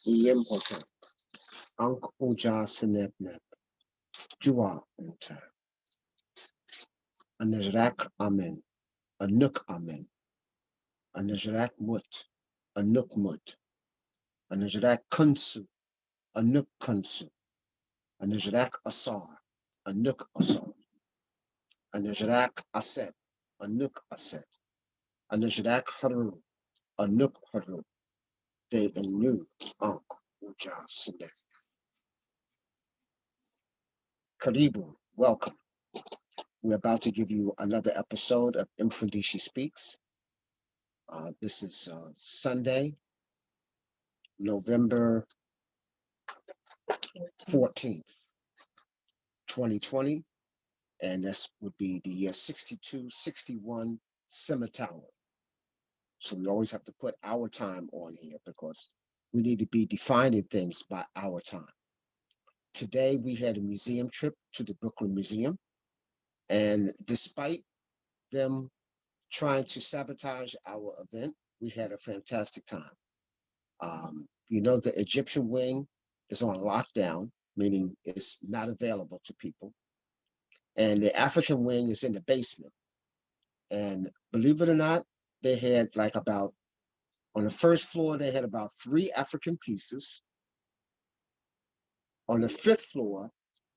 Yemhosa, Unc Uja Sinebneb, Jua Enter, Anajrak Amen, Anuk Amen, Anajrak Mut, Anuk Mut, Anajrak Kunsu, Anuk Kunsu, Anajrak Asar, Anuk Asar, Anajrak Aset, Anuk Aset, Anajrak Haru, Anuk Haru, De Enu, Unc Uja Sineb. Karibu, welcome. We're about to give you another episode of Mfundishi Speaks. This is Sunday, November 14th, 2020, and this would be the year 6261 Scimitar. So we always have to put our time on here because we need to be defining things by our time. Today we had a museum trip to the Brooklyn Museum, and despite them trying to sabotage our event, we had a fantastic time. The Egyptian wing is on lockdown, meaning it's not available to people. And the African wing is in the basement. And believe it or not, they had on the first floor, they had about 3 African pieces. On the 5th floor,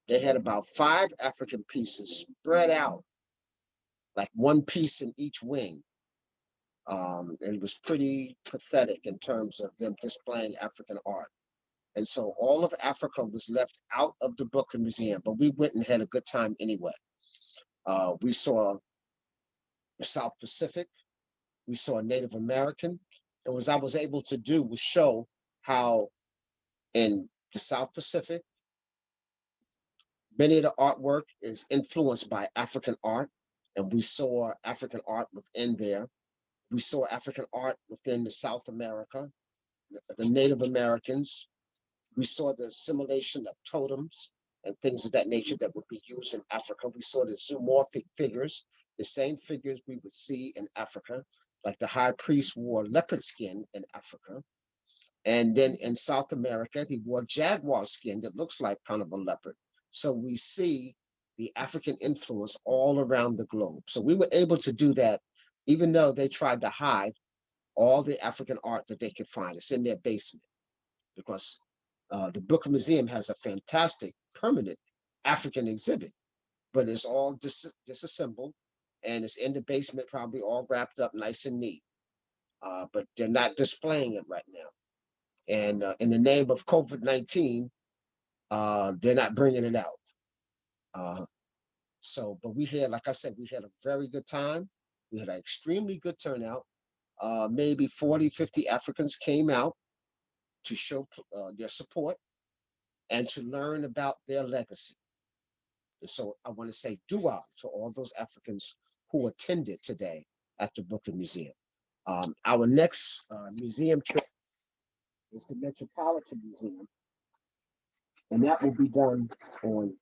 they had about 5 African pieces spread out, like one piece in each wing. And it was pretty pathetic in terms of them displaying African art. And so all of Africa was left out of the Brooklyn Museum, but we went and had a good time anyway. We saw the South Pacific, we saw Native American. And what I was able to do was show how in the South Pacific, many of the artwork is influenced by African art, and we saw African art within there. We saw African art within the South America, the Native Americans. We saw the assimilation of totems and things of that nature that would be used in Africa. We saw the zoomorphic figures, the same figures we would see in Africa, like the high priest wore leopard skin in Africa. And then in South America, he wore jaguar skin that looks like kind of a leopard. So we see the African influence all around the globe. So we were able to do that, even though they tried to hide all the African art that they could find. It's in their basement because the Brooklyn Museum has a fantastic permanent African exhibit, but it's all disassembled and it's in the basement, probably all wrapped up nice and neat. But they're not displaying it right now. And in the name of COVID-19, they're not bringing it out. But we had, like I said, we had a very good time. We had an extremely good turnout. Maybe 40, 50 Africans came out to show their support and to learn about their legacy. And so I want to say dua to all those Africans who attended today at the Brooklyn Museum. Our next museum trip is the Metropolitan Museum, and that will be done on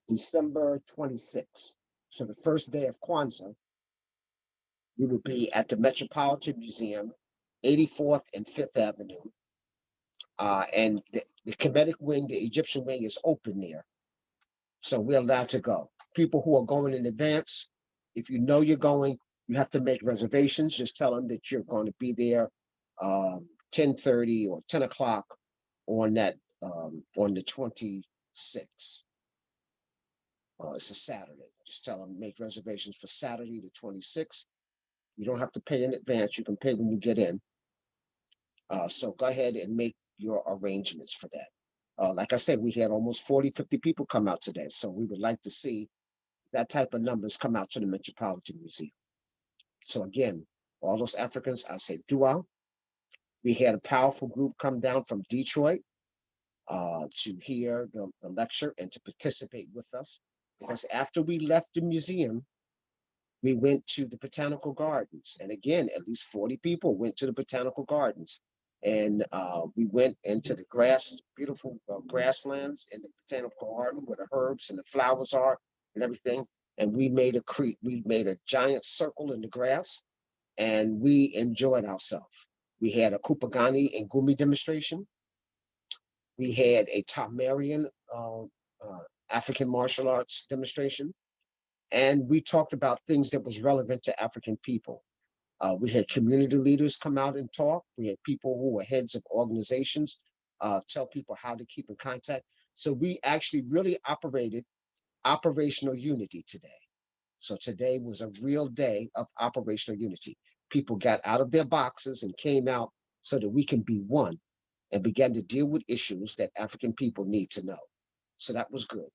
December 26th. So the first day of Kwanzaa, we will be at the Metropolitan Museum, 84th and 5th Avenue. And the Kemetic wing, the Egyptian wing is open there. So we're allowed to go. People who are going in advance, if you know you're going, you have to make reservations. Just tell them that you're going to be there 10:30 or 10 o'clock on the 26th. It's a Saturday. Just tell them make reservations for Saturday the 26th. You don't have to pay in advance. You can pay when you get in. So go ahead and make your arrangements for that. Like I said, we had almost 40, 50 people come out today. So we would like to see that type of numbers come out to the Metropolitan Museum. So again, all those Africans, I say dua. We had a powerful group come down from Detroit to hear the lecture and to participate with us. Because after we left the museum, we went to the Botanical Gardens. And again, at least 40 people went to the Botanical Gardens. And we went into the beautiful grasslands in the Botanical Garden where the herbs and the flowers are and everything. And we made a giant circle in the grass and we enjoyed ourselves. We had a Kupagani and Gumi demonstration. We had a Tamarian African martial arts demonstration. And we talked about things that was relevant to African people. We had community leaders come out and talk. We had people who were heads of organizations tell people how to keep in contact. So we actually really operated operational unity today. So today was a real day of operational unity. People got out of their boxes and came out so that we can be one and began to deal with issues that African people need to know. So that was good.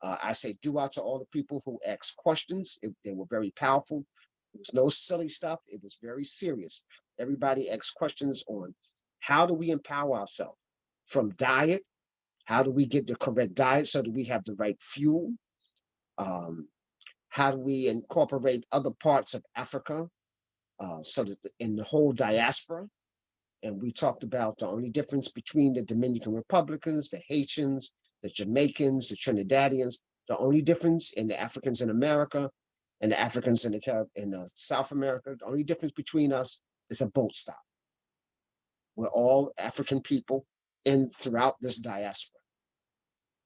I say due out to all the people who asked questions. They were very powerful. It was no silly stuff. It was very serious. Everybody asked questions on how do we empower ourselves from diet? How do we get the correct diet so that we have the right fuel? Um, how do we incorporate other parts of Africa so that in the whole diaspora? And we talked about the only difference between the Dominican Republicans, the Haitians, the Jamaicans, the Trinidadians, the only difference in the Africans in America and the Africans in the South America, the only difference between us is a boat stop. We're all African people in throughout this diaspora.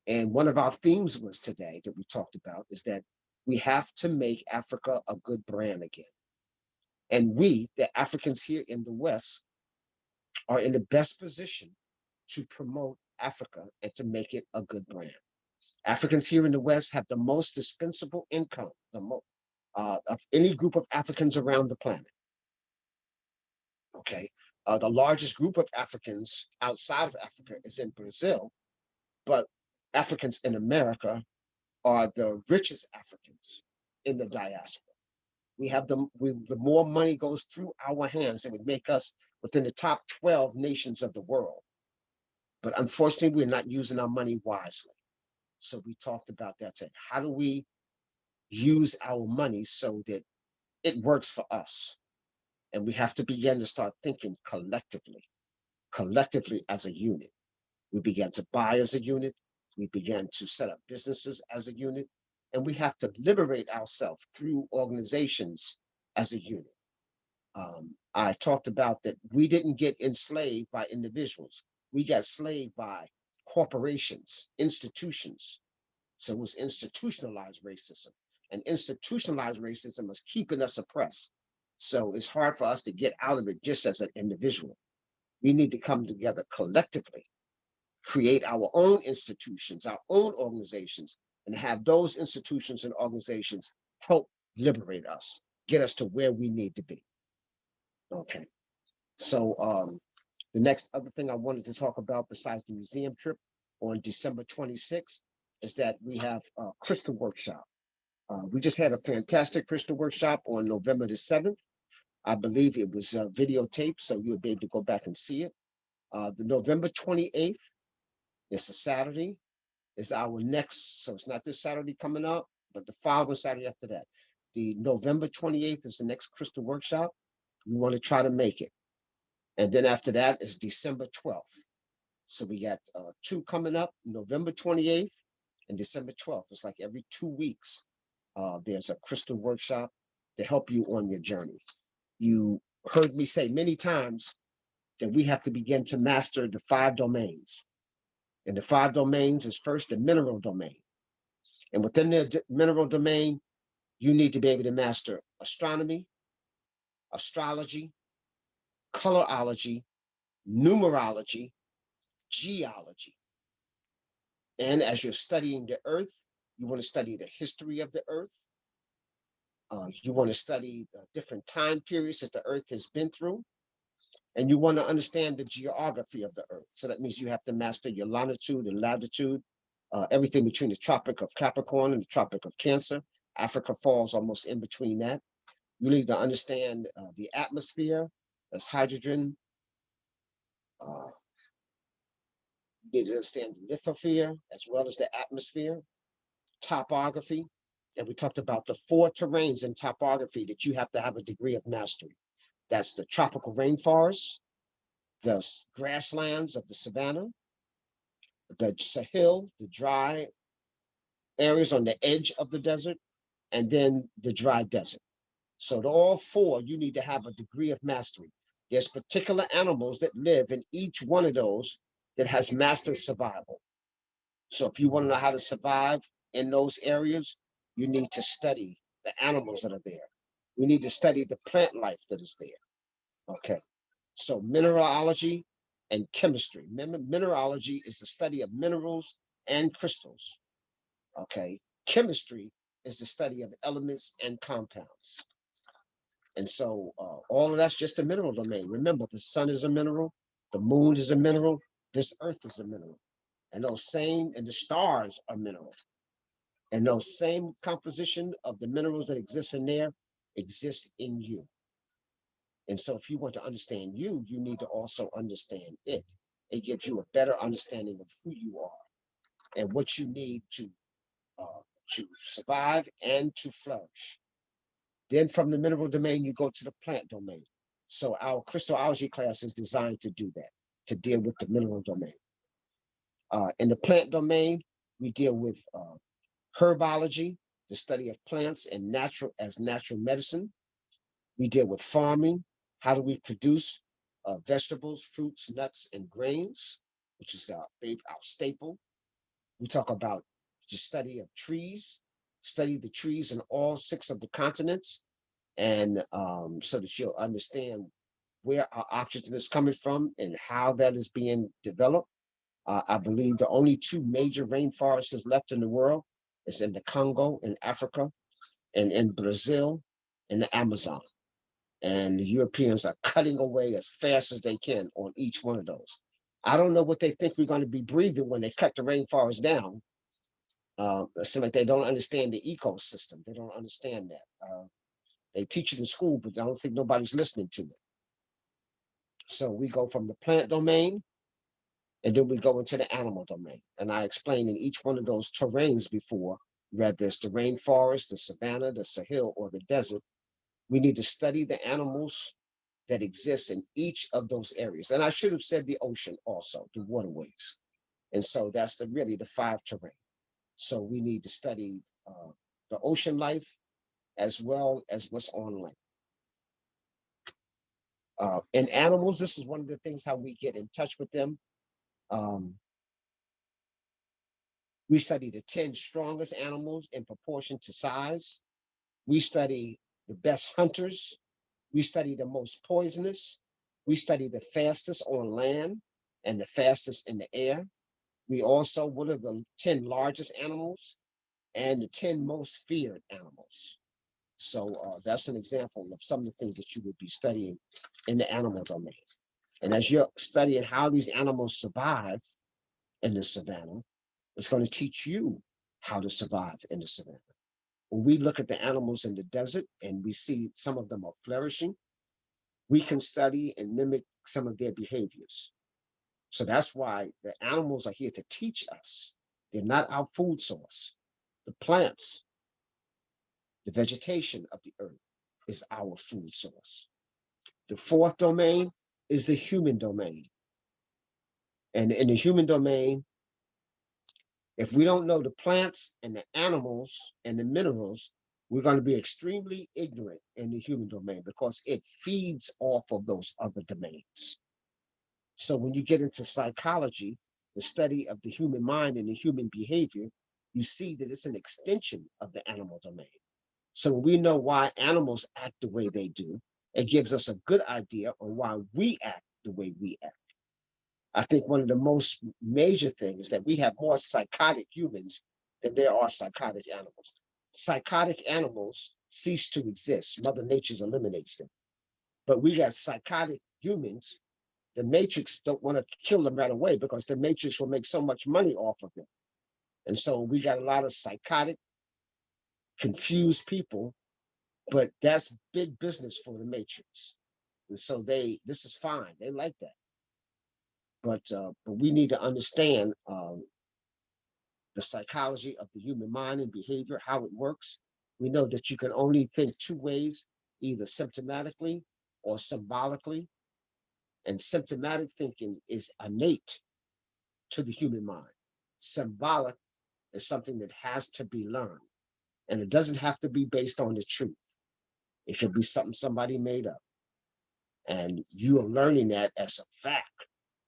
And one of our themes was today that we talked about is that we have to make Africa a good brand again. And we, the Africans here in the West, are in the best position to promote Africa and to make it a good brand. Africans here in the West have the most dispensable income of any group of Africans around the planet. Okay, the largest group of Africans outside of Africa is in Brazil, but Africans in America are the richest Africans in the diaspora. We have the more money goes through our hands, it would make us within the top 12 nations of the world. But unfortunately, we're not using our money wisely. So we talked about that today. How do we use our money so that it works for us? And we have to begin to start thinking collectively as a unit. We began to buy as a unit. We began to set up businesses as a unit. And we have to liberate ourselves through organizations as a unit. I talked about that we didn't get enslaved by individuals. We got enslaved by corporations, institutions. So it was institutionalized racism. And institutionalized racism is keeping us oppressed. So it's hard for us to get out of it just as an individual. We need to come together collectively, create our own institutions, our own organizations, and have those institutions and organizations help liberate us, get us to where we need to be. Okay. So the next other thing I wanted to talk about besides the museum trip on December 26th is that we have a crystal workshop. We just had a fantastic crystal workshop on November the 7th. I believe it was videotaped, so you'll be able to go back and see it. The November 28th, it's a Saturday, is our next, so it's not this Saturday coming up, but the following Saturday after that. The November 28th is the next crystal workshop. You want to try to make it. And then after that is December 12th. So we got two coming up, November 28th and December 12th. It's like every 2 weeks, there's a crystal workshop to help you on your journey. You heard me say many times that we have to begin to master the 5 domains. And the 5 domains is first the mineral domain. And within the mineral domain, you need to be able to master astronomy, astrology, colorology, numerology, geology. And as you're studying the earth, you want to study the history of the earth. You want to study the different time periods that the earth has been through. And you want to understand the geography of the earth. So that means you have to master your longitude and latitude, everything between the Tropic of Capricorn and the Tropic of Cancer. Africa falls almost in between that. You need to understand the atmosphere, that's hydrogen. You need to understand the lithosphere as well as the atmosphere, topography. And we talked about the 4 terrains in topography that you have to have a degree of mastery. That's the tropical rainforest, the grasslands of the savanna, the Sahel, the dry areas on the edge of the desert, and then the dry desert. So to all 4, you need to have a degree of mastery. There's particular animals that live in each one of those that has mastered survival. So if you want to know how to survive in those areas, you need to study the animals that are there. We need to study the plant life that is there. Okay. So mineralogy and chemistry. Mineralogy is the study of minerals and crystals. Okay. Chemistry is the study of elements and compounds. And so all of that's just a mineral domain. Remember, the sun is a mineral, the moon is a mineral, this earth is a mineral. And the stars are mineral. And those same composition of the minerals that exist in there exist in you. And so if you want to understand you, you need to also understand it. It gives you a better understanding of who you are and what you need to survive and to flourish. Then from the mineral domain, you go to the plant domain. So our crystallology class is designed to do that, to deal with the mineral domain. In the plant domain, we deal with herbology, the study of plants and natural medicine. We deal with farming. How do we produce vegetables, fruits, nuts, and grains, which is our staple. We talk about the study of trees, study the trees in all 6 of the continents, and so that you'll understand where our oxygen is coming from and how that is being developed. I believe the only 2 major rainforests left in the world is in the Congo in Africa and in Brazil in the Amazon. And the Europeans are cutting away as fast as they can on each one of those. I don't know what they think we're going to be breathing when they cut the rainforest down. It seems like they don't understand the ecosystem. They don't understand that. They teach it in school, but I don't think nobody's listening to it. So we go from the plant domain, and then we go into the animal domain. And I explained in each one of those terrains before, whether it's the rainforest, the savanna, the Sahel, or the desert, we need to study the animals that exist in each of those areas. And I should have said the ocean also, the waterways. And so that's really the 5 terrain. So we need to study the ocean life as well as what's on land. In animals, this is one of the things how we get in touch with them. We study the 10 strongest animals in proportion to size. We study the best hunters. We study the most poisonous. We study the fastest on land and the fastest in the air. We also, what are the 10 largest animals and the 10 most feared animals. So that's an example of some of the things that you would be studying in the animal domain. And as you're studying how these animals survive in the savannah, it's going to teach you how to survive in the savannah. When we look at the animals in the desert and we see some of them are flourishing, we can study and mimic some of their behaviors. So that's why the animals are here to teach us. They're not our food source. The plants, the vegetation of the earth is our food source. The 4th domain is the human domain. And in the human domain, if we don't know the plants and the animals and the minerals, we're going to be extremely ignorant in the human domain because it feeds off of those other domains. So when you get into psychology, the study of the human mind and the human behavior, you see that it's an extension of the animal domain. So when we know why animals act the way they do, it gives us a good idea on why we act the way we act. I think one of the most major things is that we have more psychotic humans than there are psychotic animals. Psychotic animals cease to exist. Mother Nature eliminates them. But we got psychotic humans. The Matrix don't want to kill them right away because the Matrix will make so much money off of them. And so we got a lot of psychotic, confused people, but that's big business for the Matrix. And so this is fine. They like that. But we need to understand the psychology of the human mind and behavior, how it works. We know that you can only think 2 ways, either symptomatically or symbolically. And symptomatic thinking is innate to the human mind. Symbolic is something that has to be learned. And it doesn't have to be based on the truth. It could be something somebody made up. And you are learning that as a fact.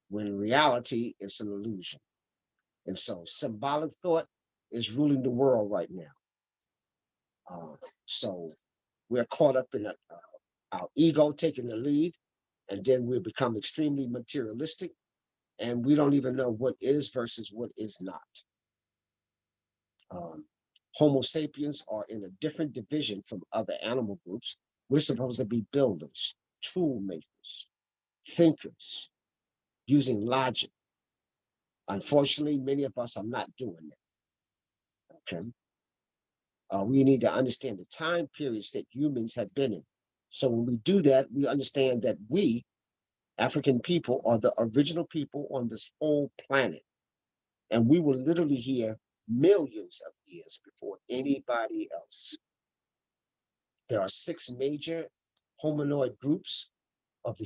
when in reality it's an illusion. And so symbolic thought is ruling the world right now. So we're caught up in our ego taking the lead, and then we become extremely materialistic, and we don't even know what is versus what is not. Um, Homo sapiens are in a different division from other animal groups. We're supposed to be builders, tool makers, thinkers, using logic. Unfortunately, many of us are not doing that. Okay. We need to understand the time periods that humans have been in. So when we do that, we understand that we, African people, are the original people on this whole planet. And we were literally here millions of years before anybody else. There are 6 major hominoid groups of the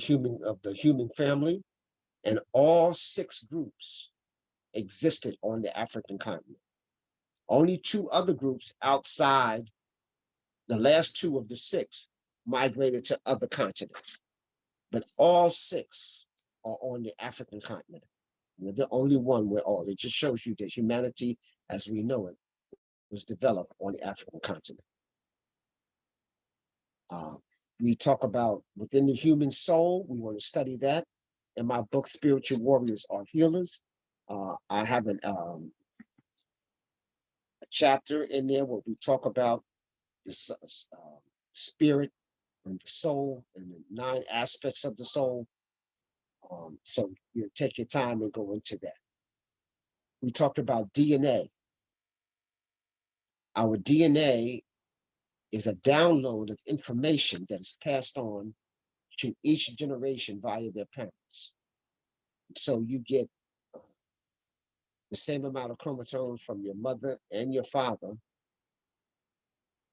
human family, and all 6 groups existed on the African continent. Only 2 other groups outside the last 2 of the 6 migrated to other continents, but all 6 are on the African continent. We're the only one where all. It just shows you that humanity, as we know it, was developed on the African continent. Uh, we talk about within the human soul. We want to study that. In my book, Spiritual Warriors Are Healers, I have a chapter in there where we talk about the spirit and the soul and the 9 aspects of the soul. So you take your time and go into that. We talked about DNA. Our DNA is a download of information that is passed on to each generation via their parents. So you get the same amount of chromosomes from your mother and your father,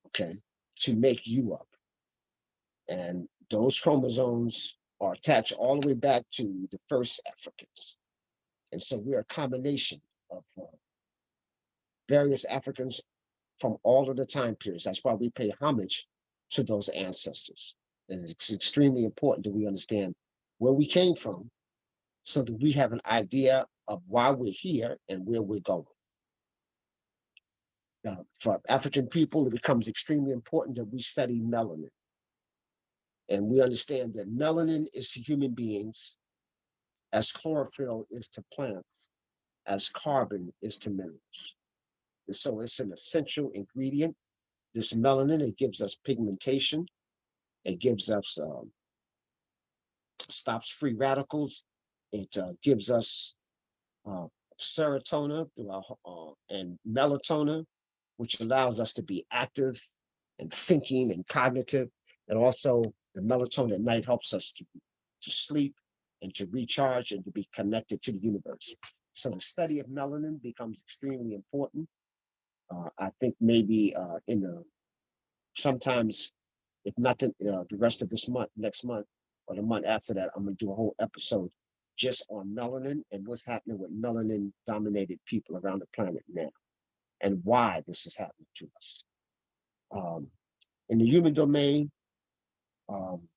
okay, to make you up. And those chromosomes are attached all the way back to the first Africans. And so we're a combination of various Africans from all of the time periods. That's why we pay homage to those ancestors. And it's extremely important that we understand where we came from so that we have an idea of why we're here and where we're going. For African people, it becomes extremely important that we study melanin. And we understand that melanin is to human beings as chlorophyll is to plants, as carbon is to minerals. And so it's an essential ingredient. This melanin, it gives us pigmentation. It gives us, stops free radicals. It gives us uh, serotonin and melatonin, which allows us to be active and thinking and cognitive. And also the melatonin at night helps us to sleep and to recharge and to be connected to the universe. So the study of melanin becomes extremely important. I think maybe in the sometimes, if not the rest of this month, next month, or the month after that, I'm going to do a whole episode just on melanin and what's happening with melanin dominated people around the planet now and why this is happening to us. In the human domain, um,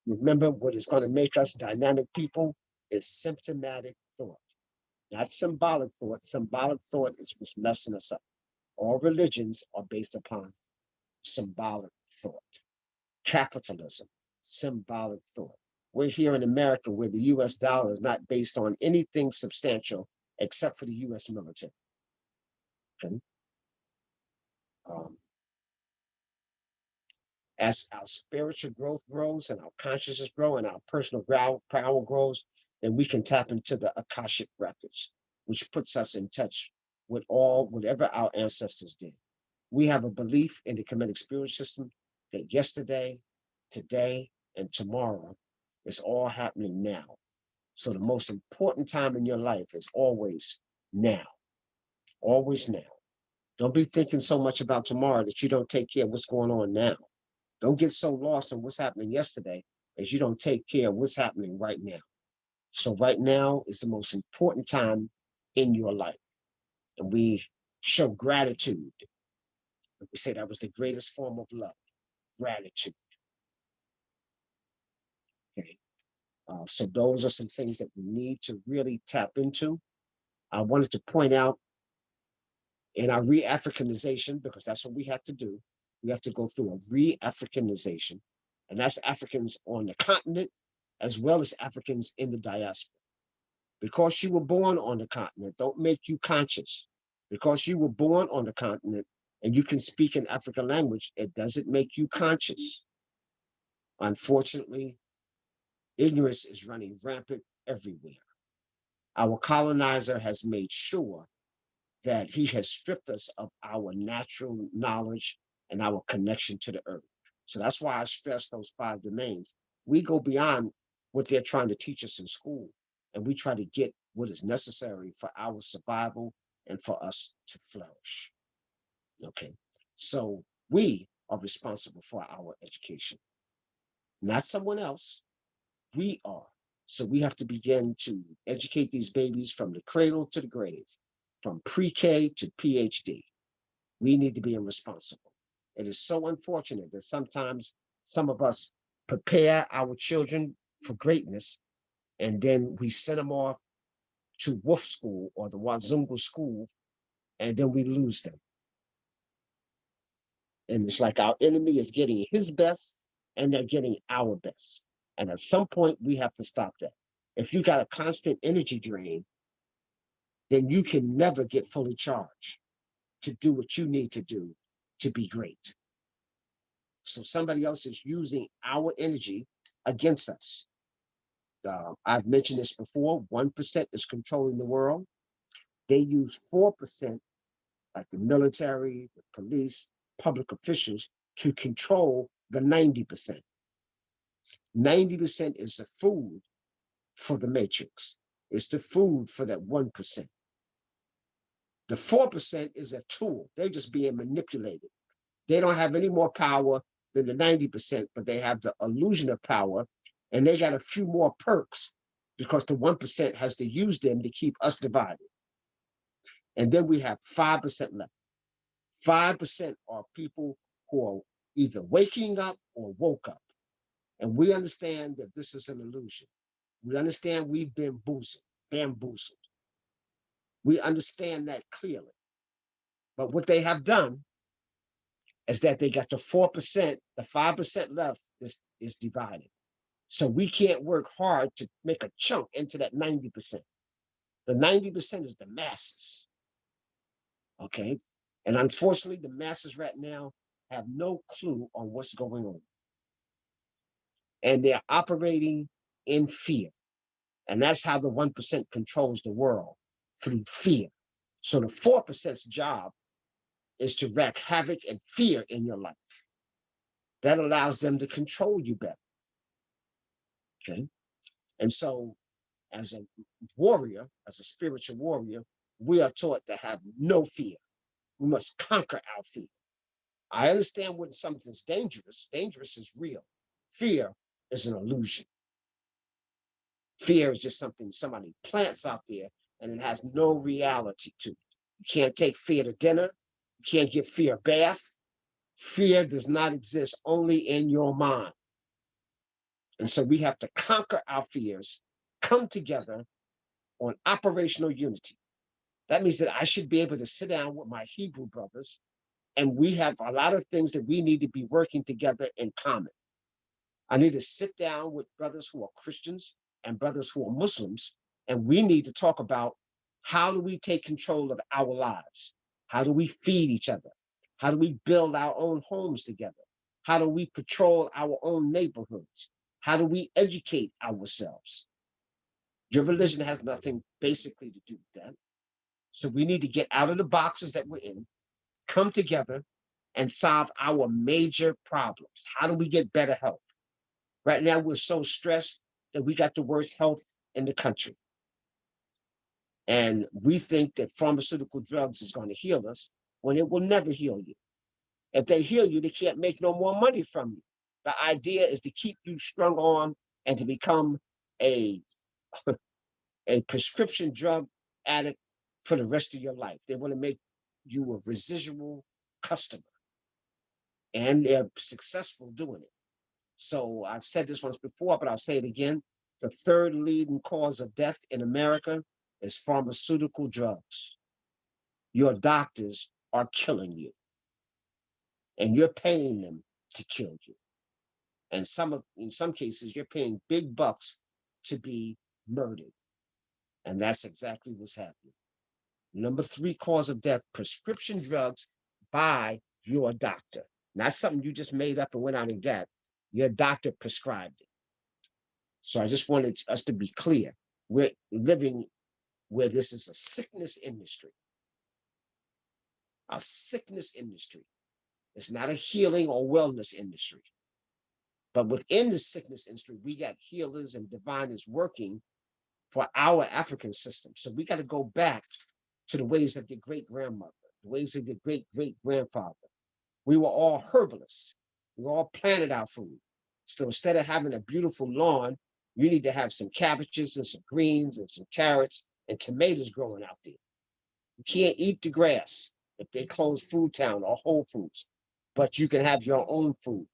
remember what is going to make us dynamic people is symptomatic thought, not symbolic thought. Symbolic thought is what's messing us up. All religions are based upon symbolic thought. Capitalism, symbolic thought. We're here in America where the US dollar is not based on anything substantial except for the US military. Okay? Um, as our spiritual growth grows and our consciousness grows and our personal power grows, then we can tap into the Akashic records, which puts us in touch with whatever our ancestors did. We have a belief in the Kemetic spirit system that yesterday, today, and tomorrow is all happening now. So the most important time in your life is always now, always now. Don't be thinking so much about tomorrow that you don't take care of what's going on now. Don't get so lost in what's happening yesterday as you don't take care of what's happening right now. So right now is the most important time in your life. And we show gratitude. We say that was the greatest form of love, gratitude. Okay. So those are some things that we need to really tap into. I wanted to point out in our Re-Africanization, because that's what we have to do. We have to go through a Re-Africanization, and that's Africans on the continent as well as Africans in the diaspora. Because you were born on the continent, don't make you conscious. Because you were born on the continent and you can speak an African language, it doesn't make you conscious. Unfortunately, ignorance is running rampant everywhere. Our colonizer has made sure that he has stripped us of our natural knowledge and our connection to the earth. So that's why I stress those 5 domains. We go beyond what they're trying to teach us in school, and we try to get what is necessary for our survival and for us to flourish. Okay, so we are responsible for our education, not someone else. We are. So we have to begin to educate these babies from the cradle to the grave, from pre-K to PhD. We need to be responsible. It is so unfortunate that sometimes some of us prepare our children for greatness, and then we send them off to Wolf School or the Wazungu School, and then we lose them. And it's like our enemy is getting his best, and they're getting our best. And at some point, we have to stop that. If you got a constant energy drain, then you can never get fully charged to do what you need to do to be great. So somebody else is using our energy against us. I've mentioned this before, 1% is controlling the world. They use 4%, like the military, the police, public officials, to control the 90%. 90% is the food for the matrix. It's the food for that 1%. The 4% is a tool. They're just being manipulated. They don't have any more power than the 90%, but they have the illusion of power, and they got a few more perks because the 1% has to use them to keep us divided. And then we have 5% left. 5% are people who are either waking up or woke up. And we understand that this is an illusion. We understand we've been bamboozled. We understand that clearly. But what they have done is that they got the 4%, the 5% left is divided. So we can't work hard to make a chunk into that 90%. The 90% is the masses. Okay. And unfortunately, the masses right now have no clue on what's going on. And they're operating in fear. And that's how the 1% controls the world, through fear. So the 4%'s job is to wreak havoc and fear in your life. That allows them to control you better. Okay. And so as a warrior, as a spiritual warrior, we are taught to have no fear. We must conquer our fear. I understand when something's dangerous. Dangerous is real. Fear is an illusion. Fear is just something somebody plants out there, and it has no reality to it. You can't take fear to dinner. You can't give fear a bath. Fear does not exist, only in your mind. And so we have to conquer our fears, come together on operational unity. That means that I should be able to sit down with my Hebrew brothers, and we have a lot of things that we need to be working together in common. I need to sit down with brothers who are Christians and brothers who are Muslims, and we need to talk about how do we take control of our lives? How do we feed each other? How do we build our own homes together? How do we patrol our own neighborhoods? How do we educate ourselves? Your religion has nothing basically to do with that. So we need to get out of the boxes that we're in, come together, and solve our major problems. How do we get better health? Right now, we're so stressed that we got the worst health in the country. And we think that pharmaceutical drugs is going to heal us when it will never heal you. If they heal you, they can't make no more money from you. The idea is to keep you strung on and to become a, a prescription drug addict for the rest of your life. They want to make you a residual customer. And they're successful doing it. So I've said this once before, but I'll say it again. The third leading cause of death in America is pharmaceutical drugs. Your doctors are killing you, and you're paying them to kill you. And in some cases, you're paying big bucks to be murdered. And that's exactly what's happening. Number 3 cause of death, prescription drugs by your doctor. Not something you just made up and went out and got. Your doctor prescribed it. So I just wanted us to be clear. We're living where this is a sickness industry. A sickness industry. It's not a healing or wellness industry. But within the sickness industry, we got healers and diviners working for our African system. So we got to go back to the ways of your great-grandmother, the ways of your great-great-grandfather. We were all herbalists. We all planted our food. So instead of having a beautiful lawn, you need to have some cabbages and some greens and some carrots and tomatoes growing out there. You can't eat the grass if they close Food Town or Whole Foods, but you can have your own food.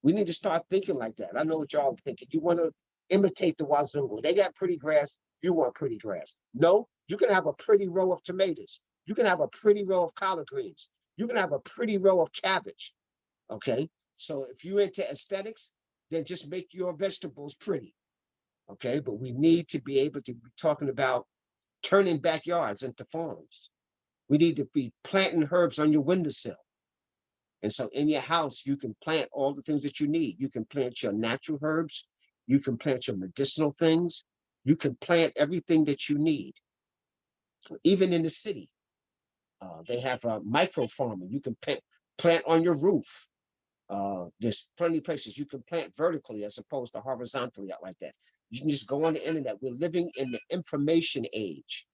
We need to start thinking like that. I know what y'all are thinking. You want to imitate the Wazungu. They got pretty grass. You want pretty grass. No, you can have a pretty row of tomatoes. You can have a pretty row of collard greens. You can have a pretty row of cabbage. Okay. So if you're into aesthetics, then just make your vegetables pretty. Okay. But we need to be able to be talking about turning backyards into farms. We need to be planting herbs on your windowsill. And so in your house, you can plant all the things that you need. You can plant your natural herbs. You can plant your medicinal things. You can plant everything that you need. Even in the city, they have micro farming. You can plant on your roof. There's plenty of places you can plant vertically as opposed to horizontally out like that. You can just go on the internet. We're living in the information age.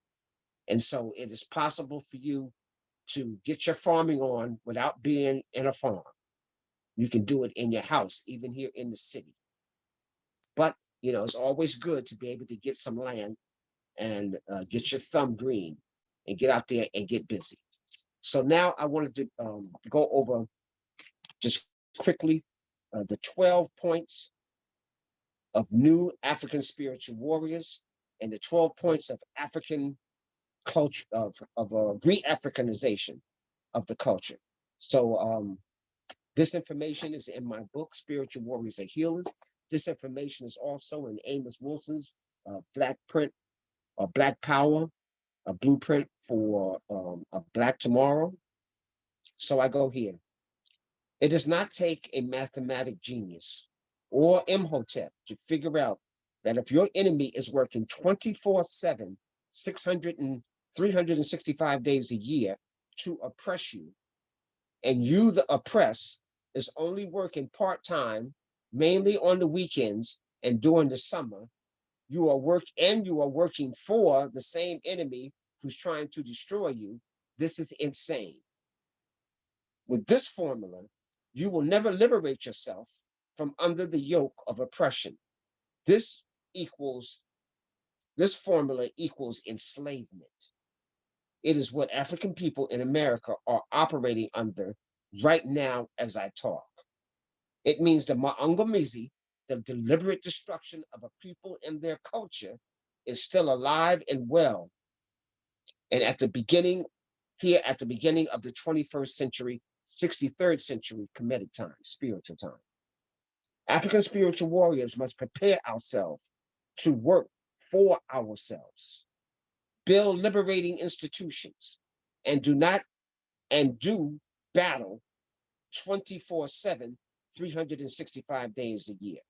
And so it is possible for you to get your farming on without being in a farm. You can do it in your house, even here in the city. But, it's always good to be able to get some land and get your thumb green and get out there and get busy. So now I wanted to go over just quickly the 12 points of new African spiritual warriors and the 12 points of African culture, of Re-Africanization of the culture. So this information is in my book, Spiritual Warriors Are Healers. This information is also in Amos Wilson's Black Print, Black Power, a blueprint for a Black Tomorrow. So I go here. It does not take a mathematic genius or Imhotep to figure out that if your enemy is working 24/7, 365 days a year to oppress you, and you, the oppressed, is only working part-time, mainly on the weekends and during the summer, you are working for the same enemy who's trying to destroy you. This is insane. With this formula, you will never liberate yourself from under the yoke of oppression. This formula equals enslavement. It is what African people in America are operating under right now as I talk. It means the Maangamizi, the deliberate destruction of a people and their culture, is still alive and well. And at the beginning of the 21st century, 63rd century Kemetic time, spiritual time. African spiritual warriors must prepare ourselves to work for ourselves, build liberating institutions, and do battle 24/7, 365 days a year.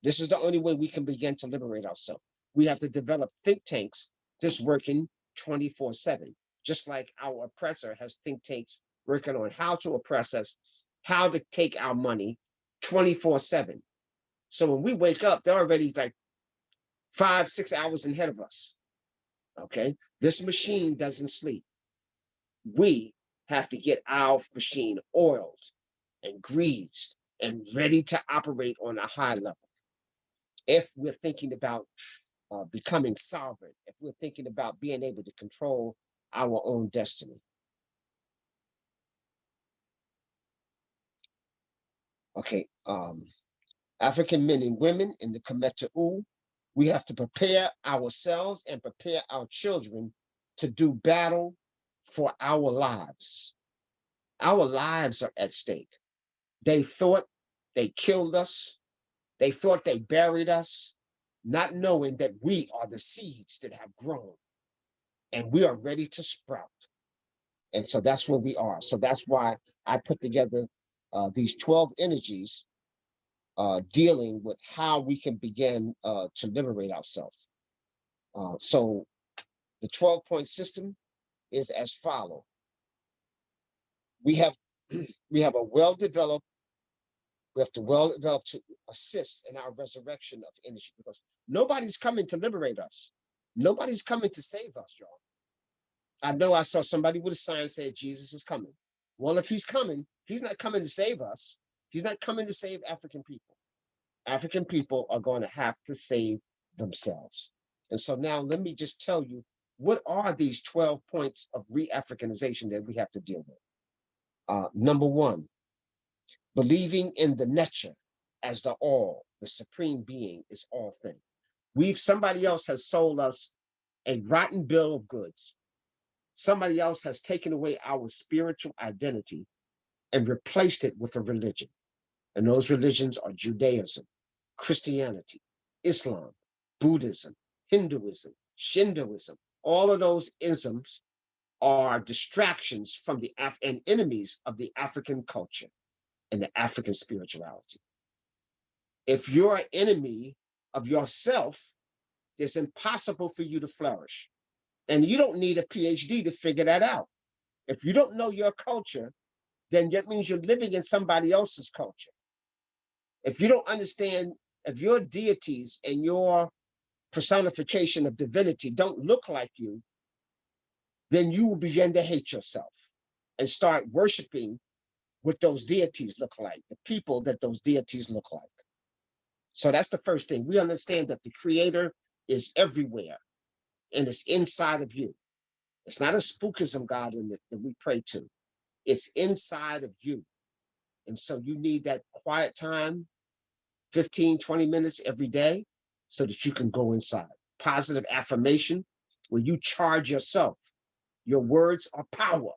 This is the only way we can begin to liberate ourselves. We have to develop think tanks that's working 24/7, just like our oppressor has think tanks working on how to oppress us, how to take our money 24/7. So when we wake up, they're already like 5-6 hours ahead of us. Okay, this machine doesn't sleep. We have to get our machine oiled and greased and ready to operate on a high level. If we're thinking about becoming sovereign, if we're thinking about being able to control our own destiny. Okay, African men and women in the Kemetu, we have to prepare ourselves and prepare our children to do battle for our lives. Our lives are at stake. They thought they killed us. They thought they buried us, not knowing that we are the seeds that have grown and we are ready to sprout. And so that's where we are. So that's why I put together these 12 energies dealing with how we can begin to liberate ourselves. So the 12-point system is as follows. We have we have a well-developed, we have to well-develop to assist in our resurrection of energy, because nobody's coming to liberate us. Nobody's coming to save us, y'all. I know I saw somebody with a sign said Jesus is coming. Well, if he's coming, he's not coming to save us. He's not coming to save African people. African people are going to have to save themselves. And so now let me just tell you, what are these 12 points of re-Africanization that we have to deal with? Number one, believing in the nature as the all, the supreme being is all things. Somebody else has sold us a rotten bill of goods. Somebody else has taken away our spiritual identity and replaced it with a religion. And those religions are Judaism, Christianity, Islam, Buddhism, Hinduism, Shintoism. All of those isms are distractions from and enemies of the African culture and the African spirituality. If you're an enemy of yourself, it's impossible for you to flourish. And you don't need a PhD to figure that out. If you don't know your culture, then that means you're living in somebody else's culture. If you don't understand, if your deities and your personification of divinity don't look like you, then you will begin to hate yourself and start worshiping what those deities look like, the people that those deities look like. So that's the first thing. We understand that the creator is everywhere and it's inside of you. It's not a spookism God that we pray to. It's inside of you. And so you need that quiet time, 15, 20 minutes every day, so that you can go inside. Positive affirmation, where you charge yourself. Your words are power.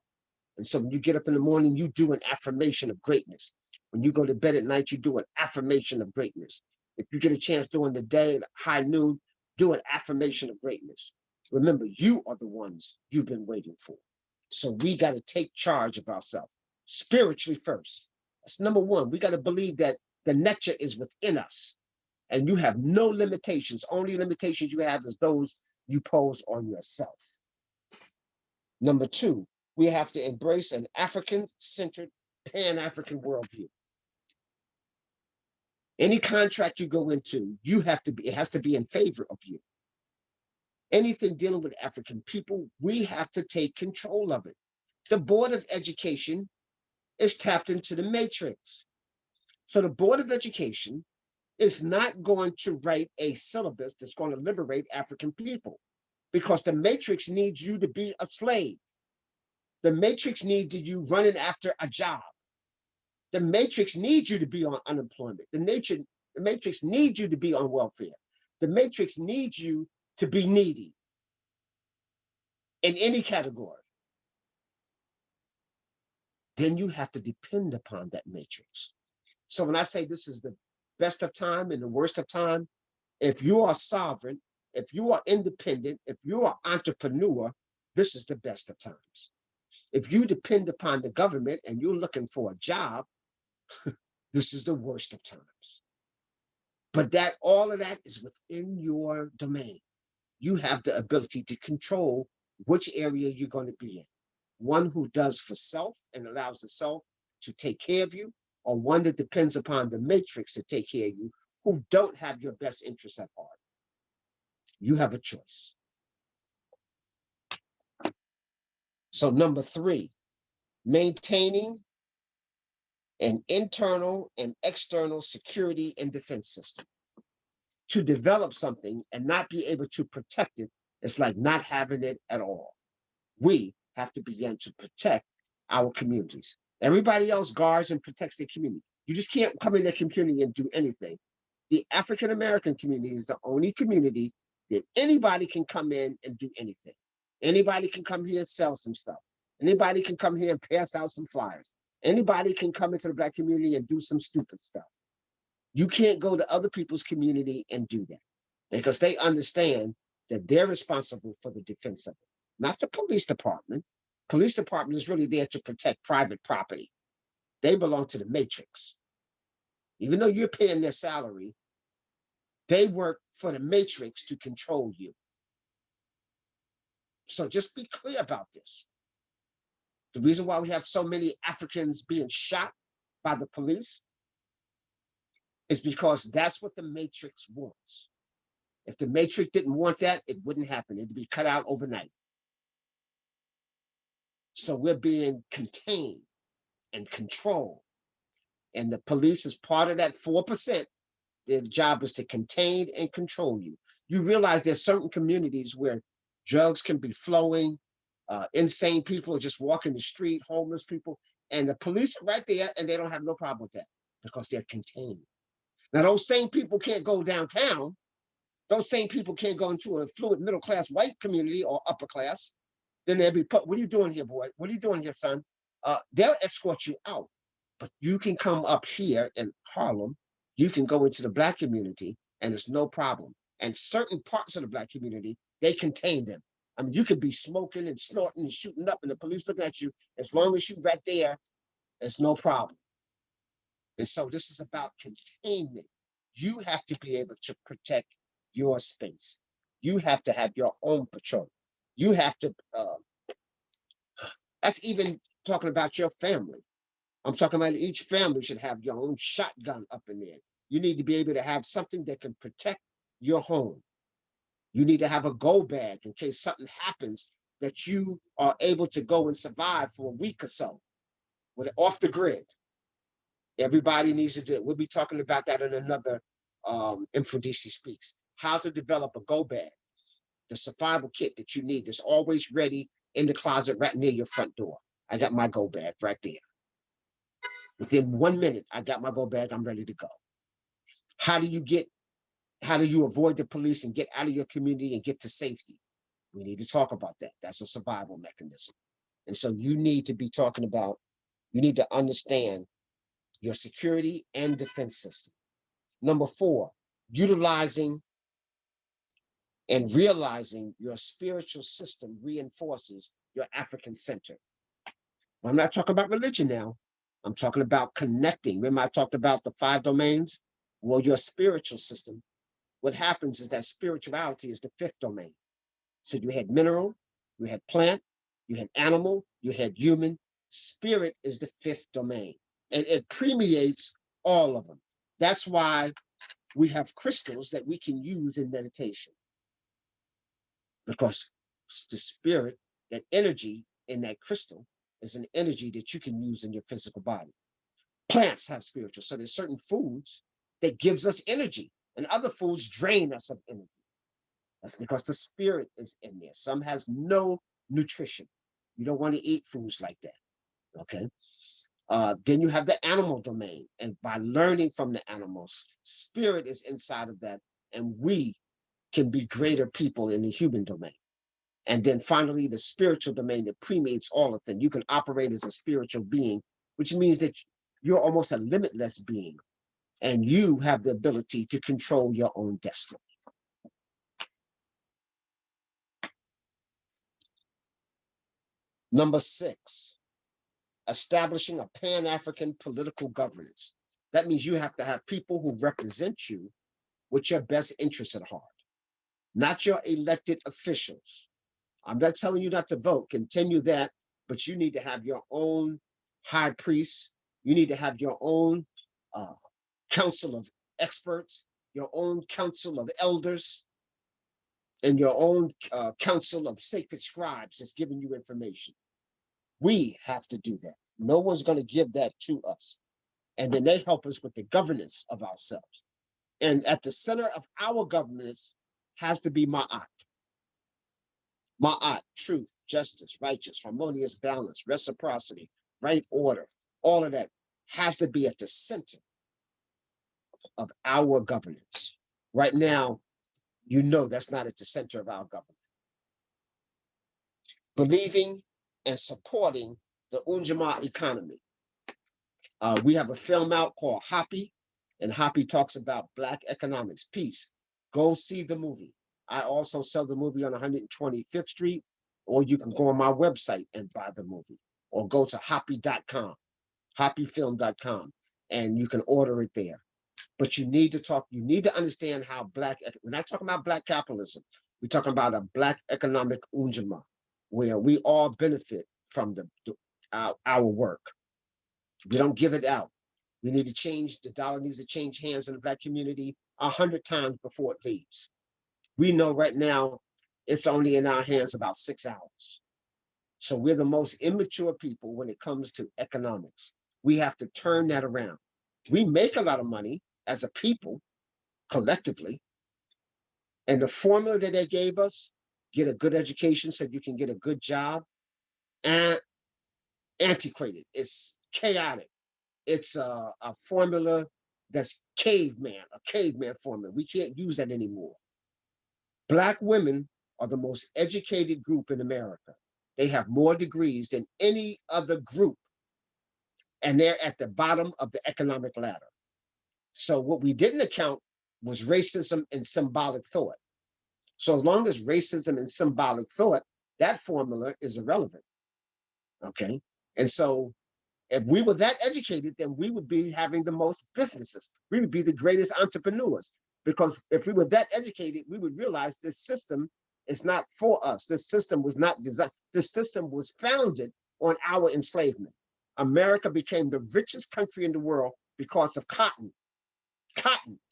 And so when you get up in the morning, you do an affirmation of greatness. When you go to bed at night, you do an affirmation of greatness. If you get a chance during the day, high noon, do an affirmation of greatness. Remember, you are the ones you've been waiting for. So we got to take charge of ourselves spiritually first. That's number one. We got to believe that the nature is within us and you have no limitations. Only limitations you have is those you pose on yourself. Number two, we have to embrace an African-centered, Pan-African worldview. Any contract you go into, it has to be in favor of you. Anything dealing with African people, we have to take control of it. The Board of Education is tapped into the matrix. So the Board of Education is not going to write a syllabus that's going to liberate African people, because the matrix needs you to be a slave. The matrix needs you running after a job. The matrix needs you to be on unemployment. The matrix needs you to be on welfare. The matrix needs you to be needy in any category. Then you have to depend upon that matrix. So when I say this is the best of time and the worst of time, if you are sovereign, if you are independent, if you are entrepreneur, this is the best of times. If you depend upon the government and you're looking for a job, this is the worst of times. But all of that is within your domain. You have the ability to control which area you're going to be in. One who does for self and allows the self to take care of you, or one that depends upon the matrix to take care of you, who don't have your best interests at heart. You have a choice. So number three, maintaining an internal and external security and defense system. To develop something and not be able to protect it, it's like not having it at all. We have to begin to protect our communities. Everybody else guards and protects their community. You just can't come in their community and do anything. The African American community is the only community that anybody can come in and do anything. Anybody can come here and sell some stuff. Anybody can come here and pass out some flyers. Anybody can come into the Black community and do some stupid stuff. You can't go to other people's community and do that because they understand that they're responsible for the defense of it, not the police department. Police department is really there to protect private property. They belong to the matrix. Even though you're paying their salary, they work for the matrix to control you. So just be clear about this. The reason why we have so many Africans being shot by the police is because that's what the matrix wants. If the matrix didn't want that, it wouldn't happen. It'd be cut out overnight. So we're being contained and controlled. And the police is part of that 4%. Their job is to contain and control you. You realize there's certain communities where drugs can be flowing, insane people are just walking the street, homeless people, and the police are right there and they don't have no problem with that because they're contained. Now, those same people can't go downtown. Those same people can't go into a affluent middle-class white community or upper class. Then they'll be put, what are you doing here, boy? What are you doing here, son? They'll escort you out. But you can come up here in Harlem, you can go into the Black community and it's no problem. And certain parts of the Black community, they contain them. I mean, you could be smoking and snorting and shooting up and the police looking at you. As long as you're right there, it's no problem. And so this is about containment. You have to be able to protect your space. You have to have your own patrol. You have to, that's even talking about your family. I'm talking about each family should have your own shotgun up in there. You need to be able to have something that can protect your home. You need to have a go bag in case something happens that you are able to go and survive for a week or so with it off the grid. Everybody needs to do it. We'll be talking about that in another Mfundishi Speaks. How to develop a go bag, the survival kit that you need that's always ready in the closet right near your front door. I got my go bag right there. Within 1 minute, I got my go bag, I'm ready to go. How do you avoid the police and get out of your community and get to safety? We need to talk about that. That's a survival mechanism. And so you need to be talking about, you need to understand your security and defense system. Number 4, utilizing and realizing your spiritual system reinforces your African center. I'm not talking about religion now. I'm talking about connecting. Remember I talked about the 5 domains? Well, your spiritual system, what happens is that spirituality is the 5th domain. So you had mineral, you had plant, you had animal, you had human. Spirit is the 5th domain. And it permeates all of them. That's why we have crystals that we can use in meditation. Because the spirit, that energy in that crystal is an energy that you can use in your physical body. Plants have spiritual. So there's certain foods that gives us energy and other foods drain us of energy. That's because the spirit is in there. Some has no nutrition. You don't want to eat foods like that, okay? Then you have the animal domain. And by learning from the animals, spirit is inside of that. And we can be greater people in the human domain. And then finally, the spiritual domain that permeates all of them. You can operate as a spiritual being, which means that you're almost a limitless being. And you have the ability to control your own destiny. Number 6, establishing a Pan-African political governance. That means you have to have people who represent you with your best interests at heart, not your elected officials. I'm not telling you not to vote, continue that, but you need to have your own high priest. You need to have your own council of experts, your own council of elders, and your own council of sacred scribes that's giving you information. We have to do that. No one's going to give that to us. And then they help us with the governance of ourselves. And at the center of our governance has to be Ma'at. Ma'at, truth, justice, righteous, harmonious balance, reciprocity, right order. All of that has to be at the center of our governance. Right now, you know that's not at the center of our government. Believing and supporting the Unjama economy. We have a film out called Happy, and Happy talks about Black economics. Peace. Go see the movie. I also sell the movie on 125th Street, or you can go on my website and buy the movie, or go to happy.com, happyfilm.com, and you can order it there. But you need to understand how we're not talking about Black capitalism. We're talking about a Black economic Unjama, where we all benefit from our work. We don't give it out. We need to change, the dollar needs to change hands in the Black community 100 times before it leaves. We know right now it's only in our hands about 6 hours. So we're the most immature people when it comes to economics. We have to turn that around. We make a lot of money as a people, collectively. And the formula that they gave us, get a good education so you can get a good job, and antiquated. It's chaotic. It's a formula that's a caveman formula. We can't use that anymore. Black women are the most educated group in America. They have more degrees than any other group, and they're at the bottom of the economic ladder. So what we didn't account was racism and symbolic thought. So as long as racism and symbolic thought, that formula is irrelevant. Okay. And so if we were that educated, then we would be having the most businesses. We would be the greatest entrepreneurs. Because if we were that educated, we would realize this system is not for us. This system was not designed. This system was founded on our enslavement. America became the richest country in the world because of cotton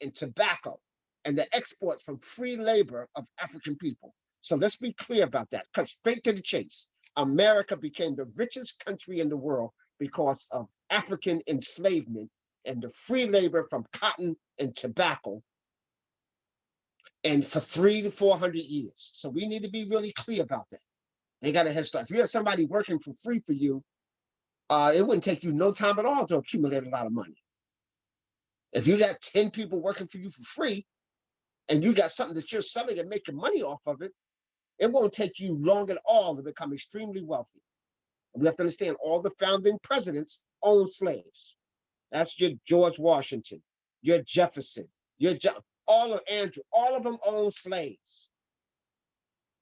and tobacco, and the exports from free labor of African people. So let's be clear about that. Cut straight to the chase. America became the richest country in the world because of African enslavement and the free labor from cotton and tobacco, and for 300 to 400 years. So we need to be really clear about that. They got a head start. If you have somebody working for free for you, it wouldn't take you no time at all to accumulate a lot of money. If you got 10 people working for you for free, and you got something that you're selling and making money off of it, it won't take you long at all to become extremely wealthy. And we have to understand all the founding presidents owned slaves. That's your George Washington, your Jefferson, all of Andrew, all of them owned slaves.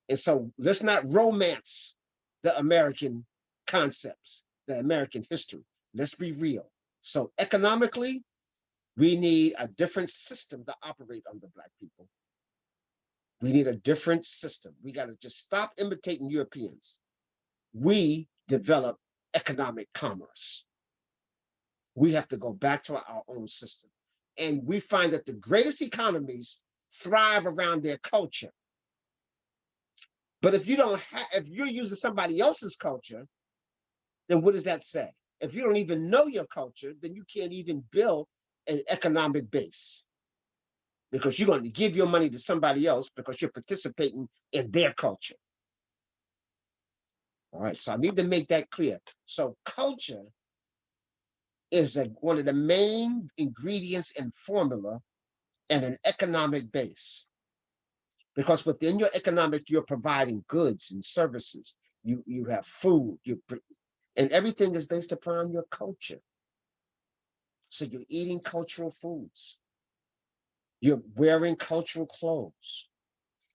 And so let's not romance the American concepts, the American history. Let's be real. So economically, we need a different system to operate under Black people. We need a different system. We got to just stop imitating Europeans. We develop economic commerce. We have to go back to our own system. And we find that the greatest economies thrive around their culture. But if if you're using somebody else's culture, then what does that say? If you don't even know your culture, then you can't even build an economic base, because you're going to give your money to somebody else because you're participating in their culture. All right, so I need to make that clear. So culture is one of the main ingredients and formula and an economic base. Because within your economic, you're providing goods and services. You have food, and everything is based upon your culture. So you're eating cultural foods. You're wearing cultural clothes.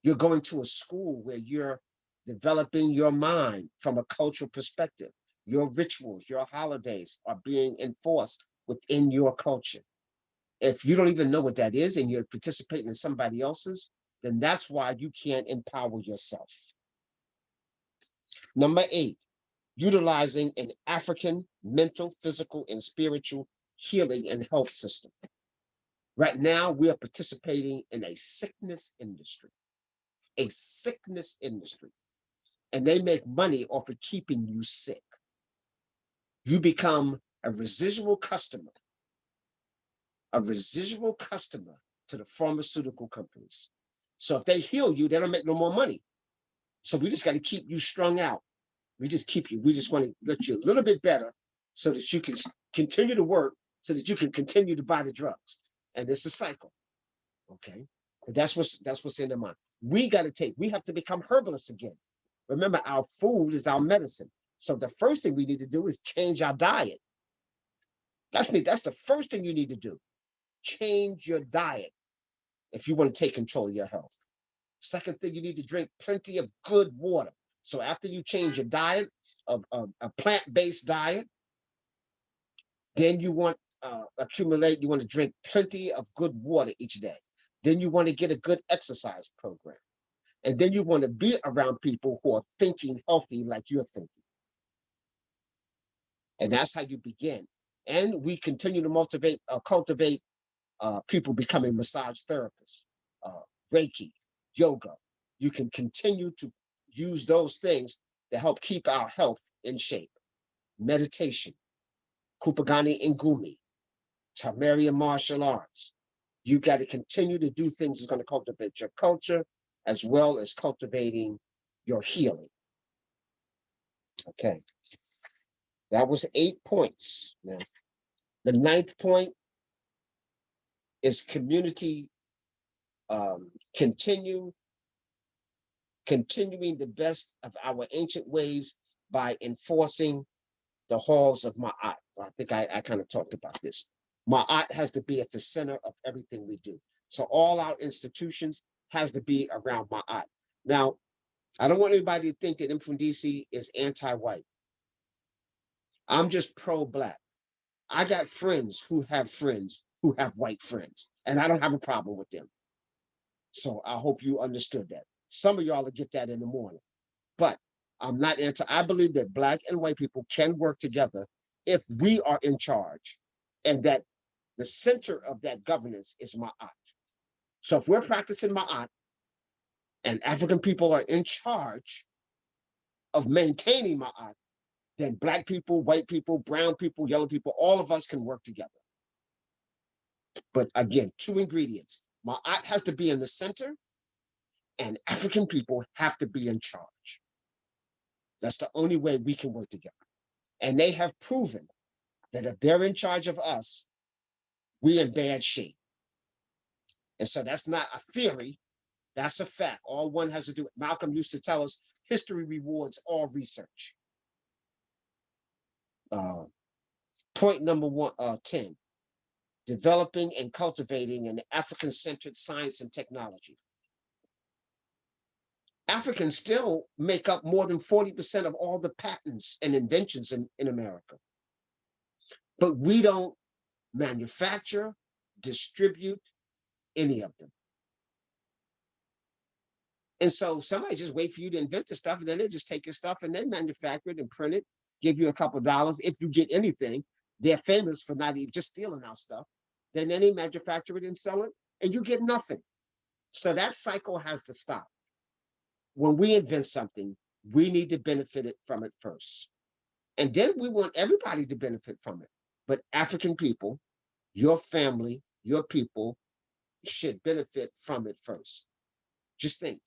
You're going to a school where you're developing your mind from a cultural perspective. Your rituals, your holidays are being enforced within your culture. If you don't even know what that is and you're participating in somebody else's, then that's why you can't empower yourself. Number 8, utilizing an African mental, physical, and spiritual healing and health system. Right now, we are participating in a sickness industry, and they make money off of keeping you sick. You become a residual customer to the pharmaceutical companies. So if they heal you, they don't make no more money. So we just got to keep you strung out. We just want to get you a little bit better so that you can continue to work, so that you can continue to buy the drugs. And it's a cycle. Okay. But that's what's in the mind. We have to become herbalists again. Remember, our food is our medicine. So the first thing we need to do is change our diet. That's the first thing you need to do. Change your diet if you want to take control of your health. Second thing, you need to drink plenty of good water. So after you change your diet of a plant-based diet, then you want you want to drink plenty of good water each day. Then you want to get a good exercise program. And then you want to be around people who are thinking healthy like you're thinking. And that's how you begin. And we continue to cultivate people becoming massage therapists, Reiki, yoga. You can continue to use those things to help keep our health in shape. Meditation, Kupagani Ngumi, Tamarian martial arts. You got to continue to do things that's going to cultivate your culture as well as cultivating your healing. Okay. That was 8 points. Now, the 9th point is community continuing the best of our ancient ways by enforcing the halls of Ma'at. I think I kind of talked about this. Ma'at has to be at the center of everything we do. So all our institutions has to be around Ma'at. Now, I don't want anybody to think that Mfundishi is anti-white. I'm just pro-black. I got friends who have white friends, and I don't have a problem with them. So I hope you understood that. Some of y'all will get that in the morning, but I'm not anti. I believe that black and white people can work together if we are in charge, and that the center of that governance is Ma'at. So if we're practicing Ma'at and African people are in charge of maintaining Ma'at, then black people, white people, brown people, yellow people, all of us can work together. But again, 2 ingredients. Ma'at has to be in the center, and African people have to be in charge. That's the only way we can work together. And they have proven that if they're in charge of us, we're in bad shape. And so that's not a theory, that's a fact. All one has to do, Malcolm used to tell us, history rewards all research. Point number 10, developing and cultivating an African-centered science and technology. Africans still make up more than 40% of all the patents and inventions in America. But we don't manufacture, distribute any of them. And so somebody just wait for you to invent the stuff, and then they just take your stuff and they manufacture it and print it, give you a couple of dollars. If you get anything, they're famous for not even just stealing our stuff. Then they manufacture it and sell it, and you get nothing. So that cycle has to stop. When we invent something, we need to benefit from it first. And then we want everybody to benefit from it. But African people, your family, your people should benefit from it first. Just think,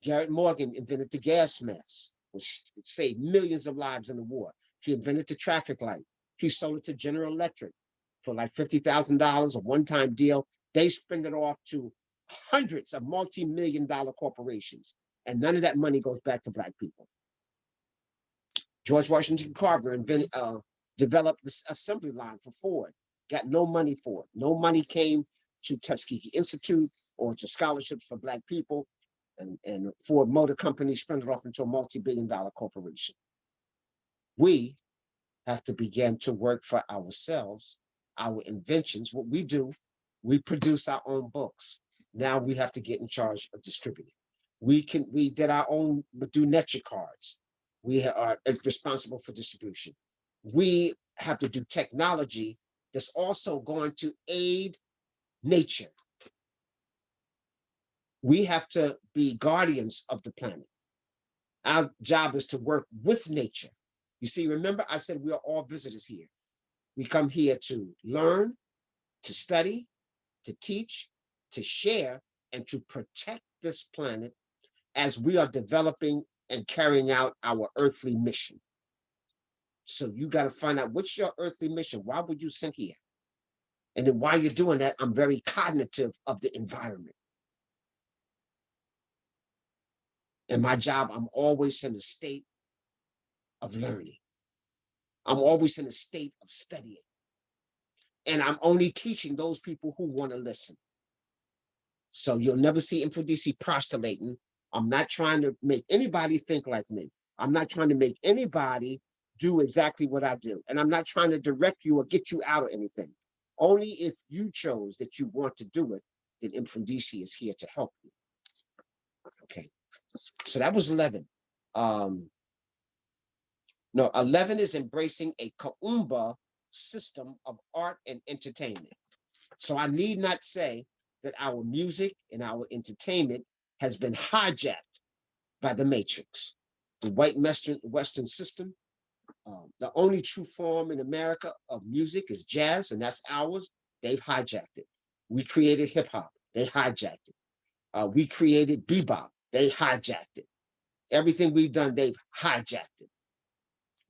Garrett Morgan invented the gas mask, which saved millions of lives in the war. He invented the traffic light. He sold it to General Electric for like $50,000, a one-time deal. They spend it off to hundreds of multi-million-dollar corporations, and none of that money goes back to black people. George Washington Carver developed this assembly line for Ford, got no money for it. No money came to Tuskegee Institute or to scholarships for black people. And Ford Motor Company spun it off into a multi-billion-dollar corporation. We have to begin to work for ourselves, our inventions. What we do, we produce our own books. Now we have to get in charge of distributing. We did our own Botanical cards. We are responsible for distribution. We have to do technology that's also going to aid nature. We have to be guardians of the planet. Our job is to work with nature. You see, remember I said we are all visitors here. We come here to learn, to study, to teach, to share, and to protect this planet as we are developing and carrying out our earthly mission. So you got to find out what's your earthly mission. Why would you send here? And then while you're doing that, I'm very cognitive of the environment. In my job, I'm always in a state of learning. I'm always in a state of studying. And I'm only teaching those people who want to listen. So you'll never see Mfundishi postulating. I'm not trying to make anybody think like me. I'm not trying to make anybody do exactly what I do. And I'm not trying to direct you or get you out of anything. Only if you chose that you want to do it, then Mfundishi is here to help you. Okay. So that was 11. No, 11 is embracing a Kaumba system of art and entertainment. So I need not say that our music and our entertainment has been hijacked by the Matrix, the white Western system. The only true form in America of music is jazz, and that's ours. They've hijacked it. We created hip hop. They hijacked it. We created bebop. They hijacked it. Everything we've done, they've hijacked it.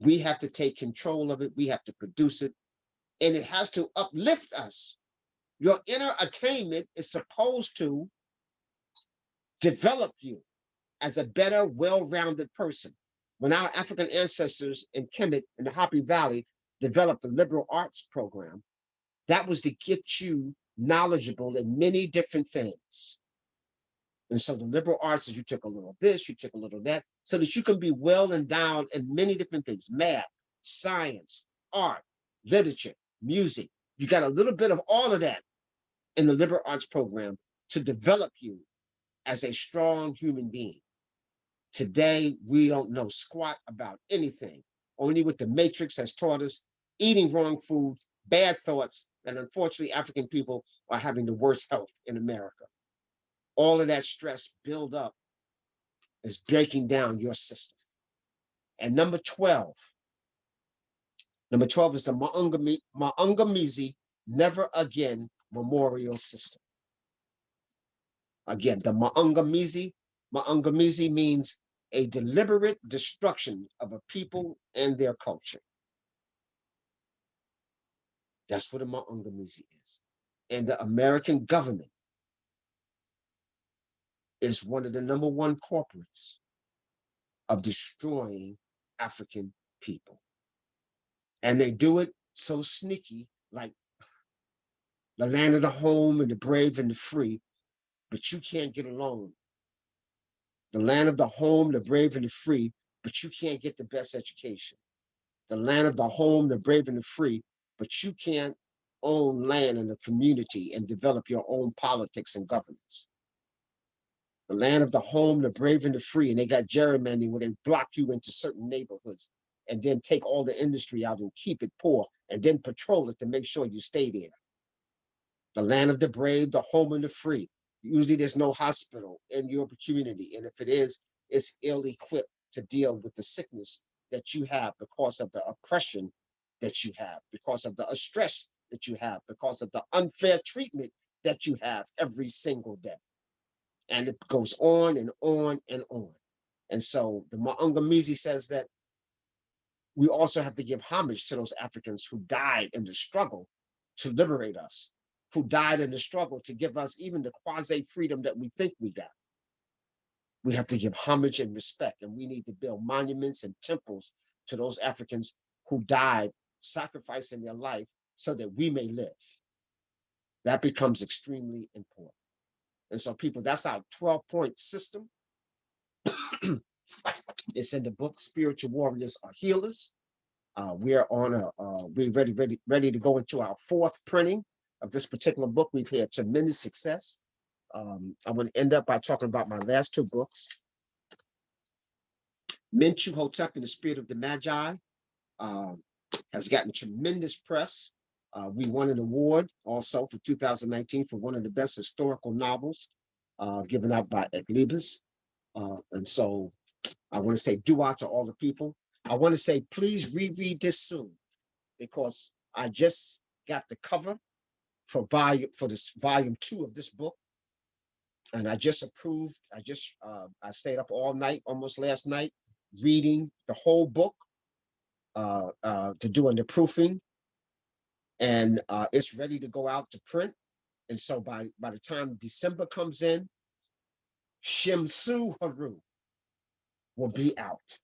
We have to take control of it. We have to produce it. And it has to uplift us. Your inner attainment is supposed to develop you as a better, well-rounded person. When our African ancestors in Kemet in the Hopi Valley developed the liberal arts program, that was to get you knowledgeable in many different things. And so the liberal arts is you took a little of this, you took a little of that, so that you can be well endowed in many different things: math, science, art, literature, music. You got a little bit of all of that in the liberal arts program to develop you as a strong human being. Today, we don't know squat about anything. Only what the Matrix has taught us: eating wrong food, bad thoughts, and unfortunately, African people are having the worst health in America. All of that stress build up is breaking down your system. And number 12 is the Maungamizi Never Again Memorial System. Again, the Maungamizi means a deliberate destruction of a people and their culture. That's what a Maungamizi is. And the American government is one of the number one corporates of destroying African people. And they do it so sneaky, like the land of the home and the brave and the free, but you can't get along. The land of the home, the brave and the free, but you can't get the best education. The land of the home, the brave and the free, but you can't own land in the community and develop your own politics and governance. The land of the home, the brave and the free, and they got gerrymandering where they block you into certain neighborhoods and then take all the industry out and keep it poor and then patrol it to make sure you stay there. The land of the brave, the home and the free. Usually there's no hospital in your community. And if it is, it's ill-equipped to deal with the sickness that you have because of the oppression that you have, because of the stress that you have, because of the unfair treatment that you have every single day. And it goes on and on and on. And so the Maungamizi says that we also have to give homage to those Africans who died in the struggle to liberate us, who died in the struggle to give us even the quasi-freedom that we think we got. We have to give homage and respect, and we need to build monuments and temples to those Africans who died, sacrificing their life so that we may live. That becomes extremely important. And so people, that's our 12-point system. It's in the book, Spiritual Warriors Are Healers. We're ready to go into our 4th printing of this particular book. We've had tremendous success. I want to end up by talking about my last 2 books. Menchu Hotep and the Spirit of the Magi has gotten tremendous press. We won an award also for 2019 for one of the best historical novels given out by Eglibis. And so I want to say dua to all the people. I want to say, please reread this soon, because I just got the cover for this volume 2 of this book. And I just approved, I stayed up all night, almost last night, reading the whole book to doing the proofing. and it's ready to go out to print. And so by the time December comes in, Shimsu Haru will be out.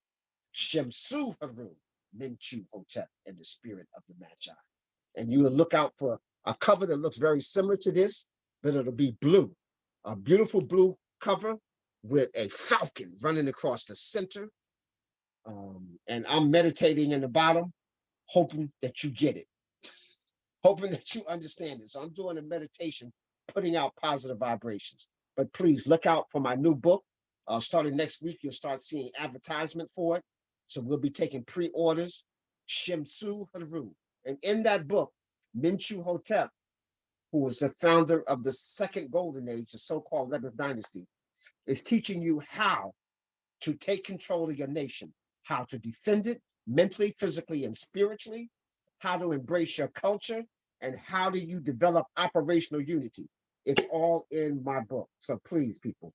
Shimsu Haru, Minchu Hotep, and the spirit of the Magi. And you will look out for a cover that looks very similar to this, but it'll be blue. A beautiful blue cover with a falcon running across the center. And I'm meditating in the bottom, hoping that you get it, hoping that you understand it. So I'm doing a meditation, putting out positive vibrations. But please look out for my new book. Starting next week, you'll start seeing advertisement for it. So we'll be taking pre-orders. Shimsu Haru. And in that book, Minchu Hotep, who was the founder of the second golden age, the so-called 11th dynasty, is teaching you how to take control of your nation, how to defend it mentally, physically, and spiritually, how to embrace your culture, and how do you develop operational unity. It's all in my book. So please, people,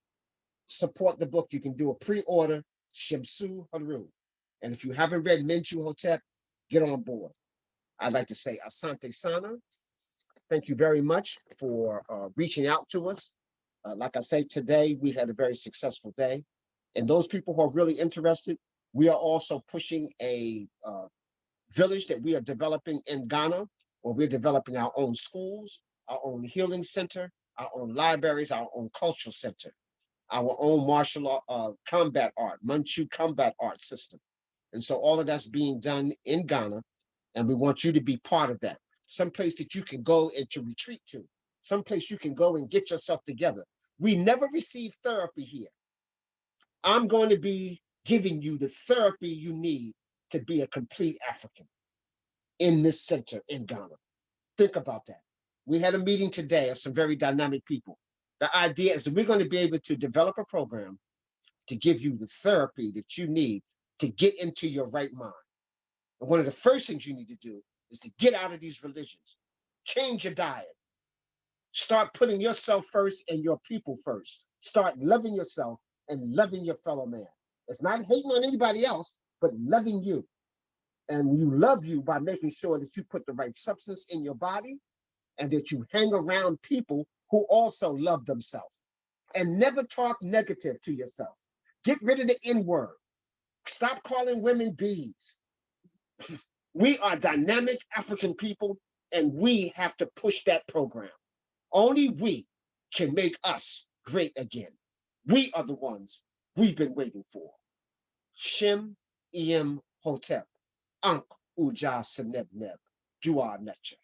support the book. You can do a pre-order, Shimsu Haru. And if you haven't read Minchu Hotep, get on board. I'd like to say Asante Sana. Thank you very much for reaching out to us. Like I say, today we had a very successful day. And those people who are really interested, we are also pushing a village that we are developing in Ghana, where we're developing our own schools, our own healing center, our own libraries, our own cultural center, our own martial combat art, Manchu combat art system. And so all of that's being done in Ghana, and we want you to be part of that. Someplace that you can go and to retreat to, someplace you can go and get yourself together. We never receive therapy here. I'm going to be giving you the therapy you need to be a complete African in this center in Ghana. Think about that. We had a meeting today of some very dynamic people. The idea is that we're going to be able to develop a program to give you the therapy that you need to get into your right mind. And one of the first things you need to do is to get out of these religions, change your diet, start putting yourself first and your people first. Start loving yourself and loving your fellow man. It's not hating on anybody else, but loving you. And you love you by making sure that you put the right substance in your body and that you hang around people who also love themselves. And never talk negative to yourself. Get rid of the N-word. Stop calling women bees. We are dynamic African people, and we have to push that program. Only we can make us great again. We are the ones we've been waiting for. Shem Em Hotep, Ankh Uja Seneb Neb, Dua Necha.